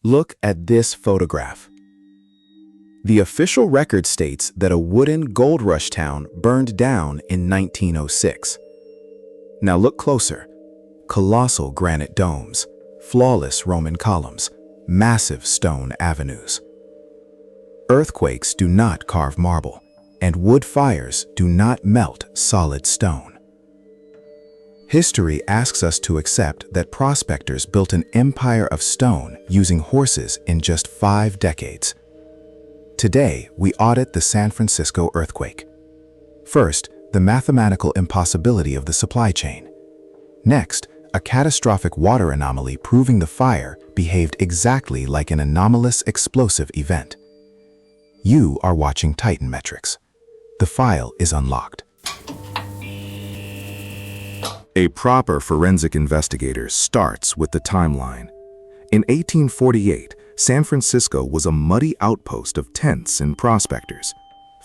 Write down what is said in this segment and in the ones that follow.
Look at this photograph. The official record states that a wooden gold rush town burned down in 1906. Now look closer. Colossal granite domes, flawless Roman columns, massive stone avenues. Earthquakes do not carve marble, and wood fires do not melt solid stone. History asks us to accept that prospectors built an empire of stone using horses in just 5 decades. Today, we audit the San Francisco earthquake. First, the mathematical impossibility of the supply chain. Next, a catastrophic water anomaly proving the fire behaved exactly like an anomalous explosive event. You are watching Titan Metrics. The file is unlocked. A proper forensic investigator starts with the timeline. In 1848, San Francisco was a muddy outpost of tents and prospectors.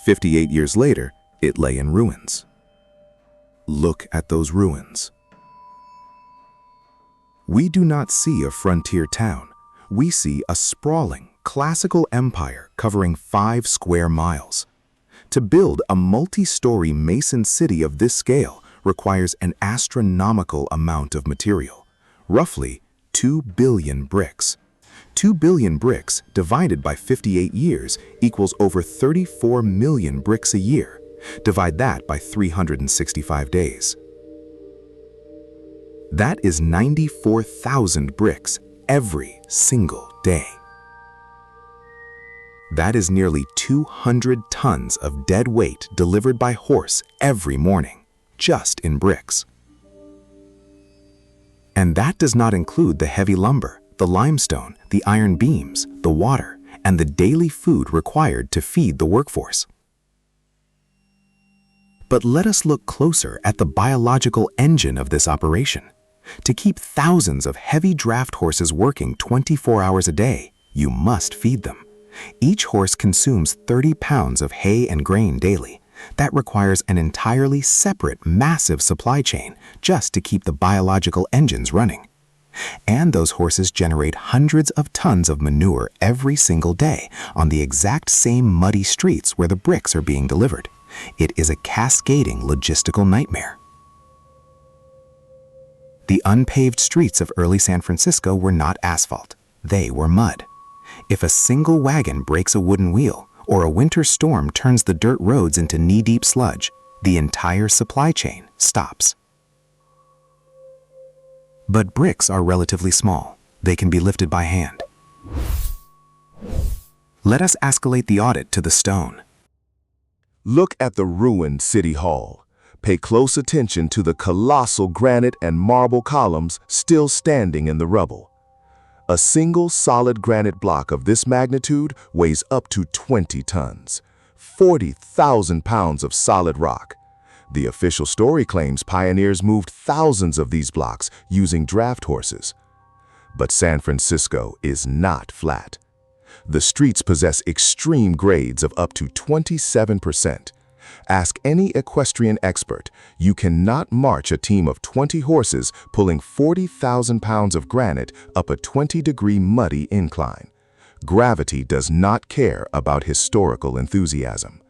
58 years later, it lay in ruins. Look at those ruins. We do not see a frontier town. We see a sprawling, classical empire covering 5 square miles. To build a multi-story mason city of this scale requires an astronomical amount of material, roughly 2 billion bricks. 2 billion bricks divided by 58 years equals over 34 million bricks a year. Divide that by 365 days. That is 94,000 bricks every single day. That is nearly 200 tons of dead weight delivered by horse every morning, just in bricks. And that does not include the heavy lumber, the limestone, the iron beams, the water, and the daily food required to feed the workforce. But let us look closer at the biological engine of this operation. To keep thousands of heavy draft horses working 24 hours a day, you must feed them. Each horse consumes 30 pounds of hay and grain daily. That requires an entirely separate, massive supply chain just to keep the biological engines running. And those horses generate hundreds of tons of manure every single day on the exact same muddy streets where the bricks are being delivered. It is a cascading logistical nightmare. The unpaved streets of early San Francisco were not asphalt. They were mud. If a single wagon breaks a wooden wheel, or a winter storm turns the dirt roads into knee-deep sludge, the entire supply chain stops. But bricks are relatively small. They can be lifted by hand. Let us escalate the audit to the stone. Look at the ruined City Hall. Pay close attention to the colossal granite and marble columns still standing in the rubble. A single solid granite block of this magnitude weighs up to 20 tons, 40,000 pounds of solid rock. The official story claims pioneers moved thousands of these blocks using draft horses. But San Francisco is not flat. The streets possess extreme grades of up to 27%. Ask any equestrian expert, you cannot march a team of 20 horses pulling 40,000 pounds of granite up a 20-degree muddy incline. Gravity does not care about historical enthusiasm.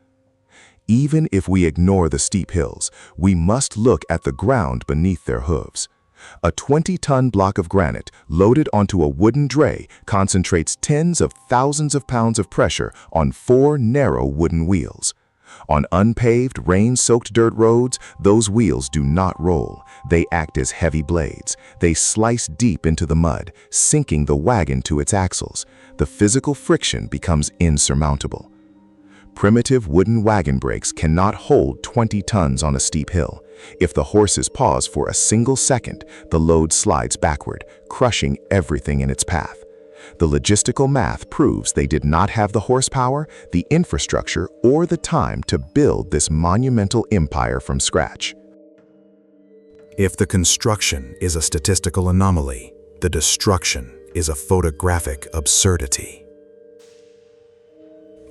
Even if we ignore the steep hills, we must look at the ground beneath their hooves. A 20-ton block of granite loaded onto a wooden dray concentrates tens of thousands of pounds of pressure on 4 narrow wooden wheels. On unpaved, rain-soaked dirt roads, those wheels do not roll. They act as heavy blades. They slice deep into the mud, sinking the wagon to its axles. The physical friction becomes insurmountable. Primitive wooden wagon brakes cannot hold 20 tons on a steep hill. If the horses pause for a single second, the load slides backward, crushing everything in its path. The logistical math proves they did not have the horsepower, the infrastructure, or the time to build this monumental empire from scratch. If the construction is a statistical anomaly, the destruction is a photographic absurdity.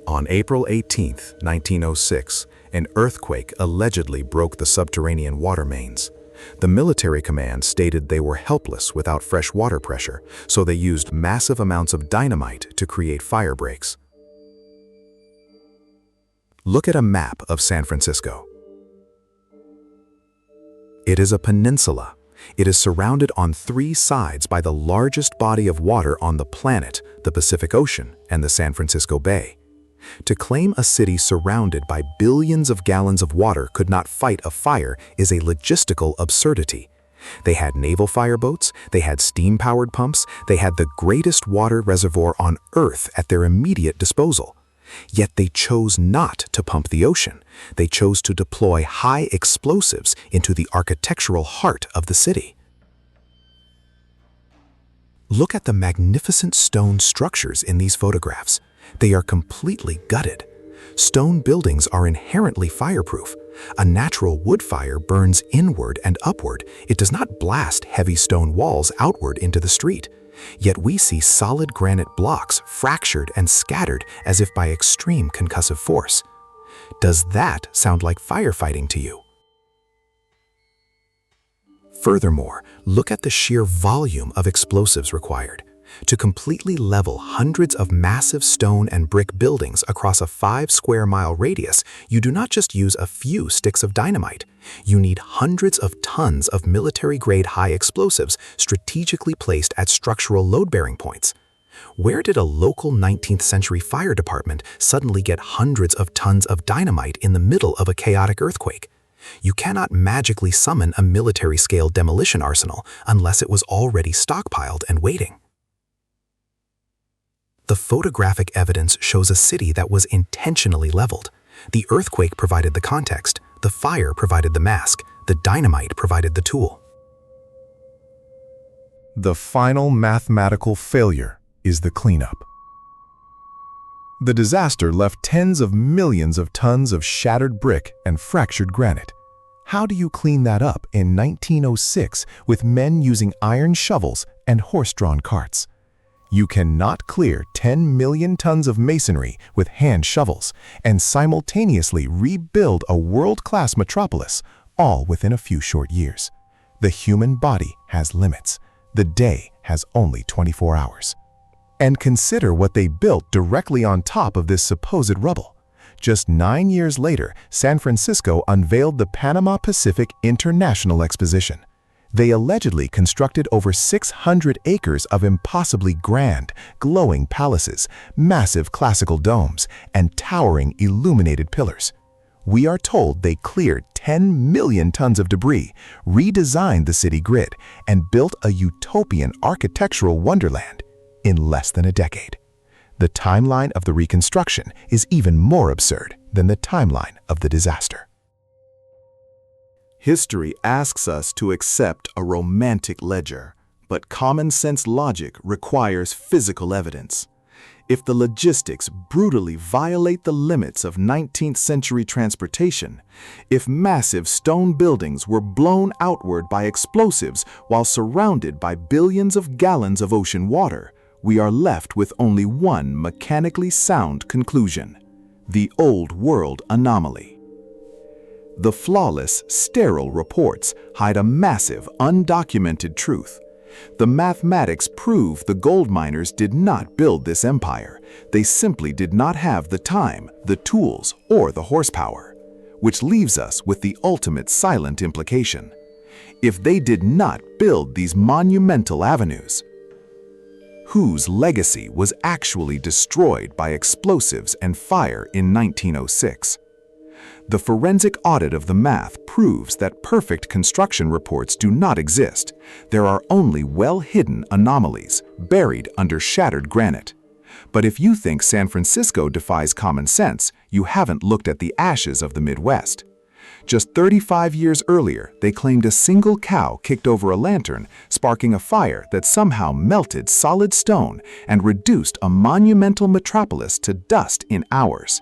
On April 18, 1906, an earthquake allegedly broke the subterranean water mains. The military command stated they were helpless without fresh water pressure, so they used massive amounts of dynamite to create fire breaks. Look at a map of San Francisco. It is a peninsula. It is surrounded on 3 sides by the largest body of water on the planet, the Pacific Ocean and the San Francisco Bay. To claim a city surrounded by billions of gallons of water could not fight a fire is a logistical absurdity. They had naval fireboats, they had steam-powered pumps, they had the greatest water reservoir on Earth at their immediate disposal. Yet they chose not to pump the ocean. They chose to deploy high explosives into the architectural heart of the city. Look at the magnificent stone structures in these photographs. They are completely gutted. Stone buildings are inherently fireproof. A natural wood fire burns inward and upward. It does not blast heavy stone walls outward into the street. Yet we see solid granite blocks fractured and scattered as if by extreme concussive force. Does that sound like firefighting to you? Furthermore, look at the sheer volume of explosives required. To completely level hundreds of massive stone and brick buildings across a 5-square-mile radius, you do not just use a few sticks of dynamite. You need hundreds of tons of military-grade high explosives strategically placed at structural load-bearing points. Where did a local 19th century fire department suddenly get hundreds of tons of dynamite in the middle of a chaotic earthquake? You cannot magically summon a military-scale demolition arsenal unless it was already stockpiled and waiting. The photographic evidence shows a city that was intentionally leveled. The earthquake provided the context, the fire provided the mask, the dynamite provided the tool. The final mathematical failure is the cleanup. The disaster left tens of millions of tons of shattered brick and fractured granite. How do you clean that up in 1906 with men using iron shovels and horse-drawn carts? You cannot clear 10 million tons of masonry with hand shovels and simultaneously rebuild a world-class metropolis, all within a few short years. The human body has limits. The day has only 24 hours. And consider what they built directly on top of this supposed rubble. Just 9 years later, San Francisco unveiled the Panama Pacific International Exposition. They allegedly constructed over 600 acres of impossibly grand, glowing palaces, massive classical domes, and towering illuminated pillars. We are told they cleared 10 million tons of debris, redesigned the city grid, and built a utopian architectural wonderland in less than a decade. The timeline of the reconstruction is even more absurd than the timeline of the disaster. History asks us to accept a romantic ledger, but common-sense logic requires physical evidence. If the logistics brutally violate the limits of 19th century transportation, if massive stone buildings were blown outward by explosives while surrounded by billions of gallons of ocean water, we are left with only one mechanically sound conclusion: the Old World Anomaly. The flawless, sterile reports hide a massive, undocumented truth. The mathematics prove the gold miners did not build this empire. They simply did not have the time, the tools, or the horsepower. Which leaves us with the ultimate silent implication. If they did not build these monumental avenues, whose legacy was actually destroyed by explosives and fire in 1906? The forensic audit of the math proves that perfect construction reports do not exist. There are only well-hidden anomalies buried under shattered granite. But if you think San Francisco defies common sense, you haven't looked at the ashes of the Midwest. Just 35 years earlier, they claimed a single cow kicked over a lantern, sparking a fire that somehow melted solid stone and reduced a monumental metropolis to dust in hours.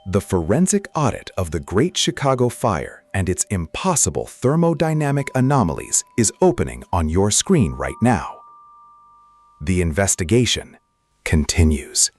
The forensic audit of the Great Chicago Fire and its impossible thermodynamic anomalies is opening on your screen right now. The investigation continues.